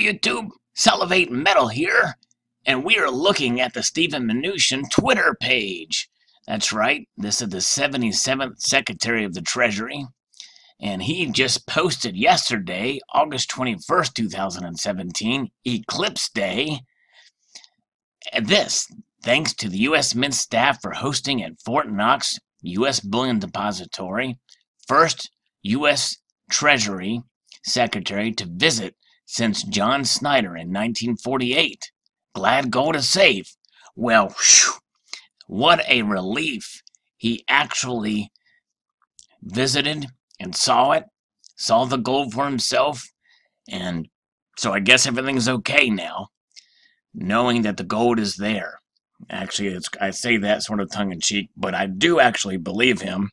YouTube, Salivate Metal here, and we are looking at the Stephen Mnuchin Twitter page. That's right, this is the 77th Secretary of the Treasury, and he just posted yesterday, August 21st, 2017, Eclipse Day, this, thanks to the U.S. Mint staff for hosting at Fort Knox U.S. Bullion Depository, first U.S. Treasury Secretary to visit since John Snyder in 1948. Glad gold is safe. Well, whew, what a relief. He actually visited and saw it, saw the gold for himself, and so I guess everything's okay now, knowing that the gold is there. Actually, I say that sort of tongue-in-cheek, but I do actually believe him,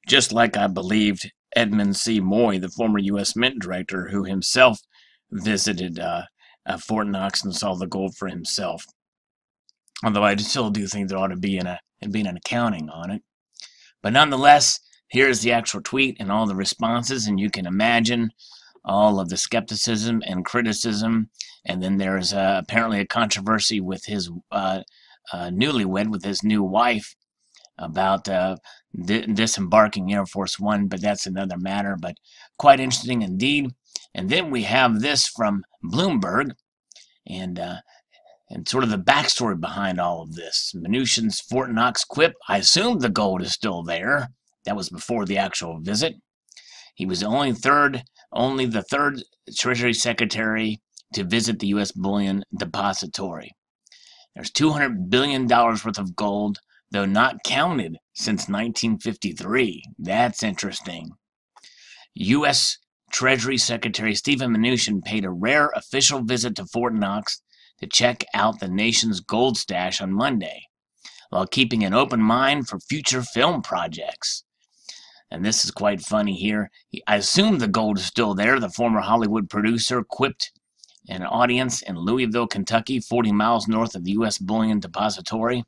just like I believed Edmund C. Moy, the former U.S. Mint director, who himself visited Fort Knox and saw the gold for himself. Although I still do think there ought to be an accounting on it. But nonetheless, here's the actual tweet and all the responses, and you can imagine all of the skepticism and criticism. And then there's apparently a controversy with his newlywed, with his new wife, about disembarking Air Force One, but that's another matter, but quite interesting indeed. And then we have this from Bloomberg, and sort of the backstory behind all of this. Mnuchin's Fort Knox quip, I assume the gold is still there. That was before the actual visit. He was only the third Treasury Secretary to visit the U.S. Bullion Depository. There's $200 billion worth of gold, though not counted since 1953. That's interesting. U.S. Treasury Secretary Stephen Mnuchin paid a rare official visit to Fort Knox to check out the nation's gold stash on Monday, while keeping an open mind for future film projects. And this is quite funny here. I assume the gold is still there, the former Hollywood producer quipped an audience in Louisville, Kentucky, 40 miles north of the U.S. Bullion Depository.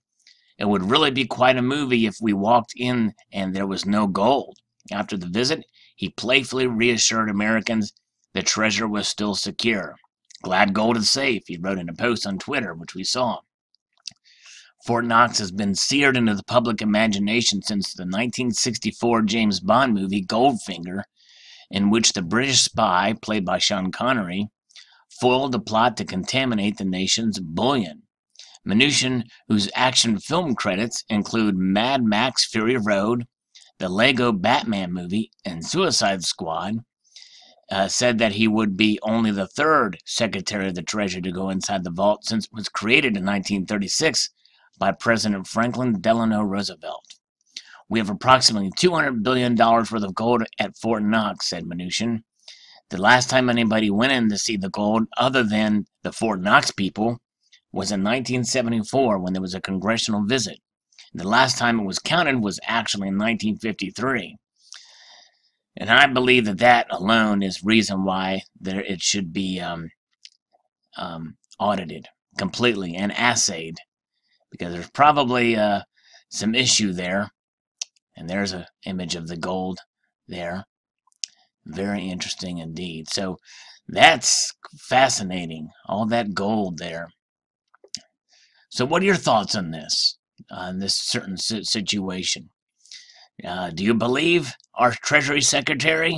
It would really be quite a movie if we walked in and there was no gold. After the visit, he playfully reassured Americans the treasure was still secure. Glad gold is safe, he wrote in a post on Twitter, which we saw. Fort Knox has been seared into the public imagination since the 1964 James Bond movie Goldfinger, in which the British spy, played by Sean Connery, foiled a plot to contaminate the nation's bullion. Mnuchin, whose action film credits include Mad Max Fury Road, the Lego Batman movie, and Suicide Squad, said that he would be only the third Secretary of the Treasury to go inside the vault since it was created in 1936 by President Franklin Delano Roosevelt. We have approximately $200 billion worth of gold at Fort Knox, said Mnuchin. The last time anybody went in to see the gold, other than the Fort Knox people, was in 1974 when there was a congressional visit. The last time it was counted was actually in 1953. And I believe that alone is reason why it should be audited completely and assayed, because there's probably some issue there. And there's an image of the gold there. Very interesting indeed. So that's fascinating, all that gold there. So what are your thoughts on this certain situation? Do you believe our Treasury Secretary?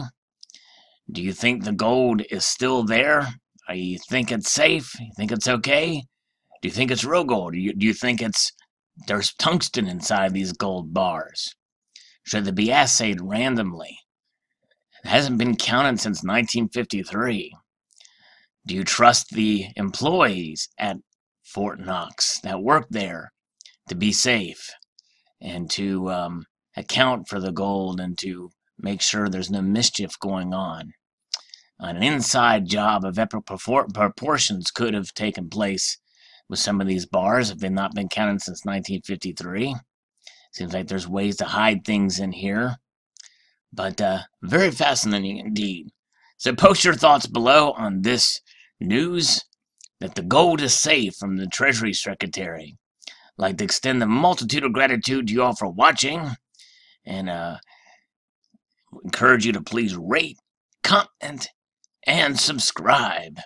Do you think the gold is still there? Do you think it's safe? Do you think it's okay? Do you think it's real gold? Do you think there's tungsten inside these gold bars? Should they be assayed randomly? It hasn't been counted since 1953. Do you trust the employees at Fort Knox that work there to be safe and to account for the gold and to make sure there's no mischief going on? An inside job of epic proportions could have taken place with some of these bars if they've not been counted since 1953. Seems like there's ways to hide things in here. But very fascinating indeed. So post your thoughts below on this news that the gold is safe from the Treasury Secretary. I'd like to extend the multitude of gratitude to you all for watching, and encourage you to please rate, comment, and subscribe.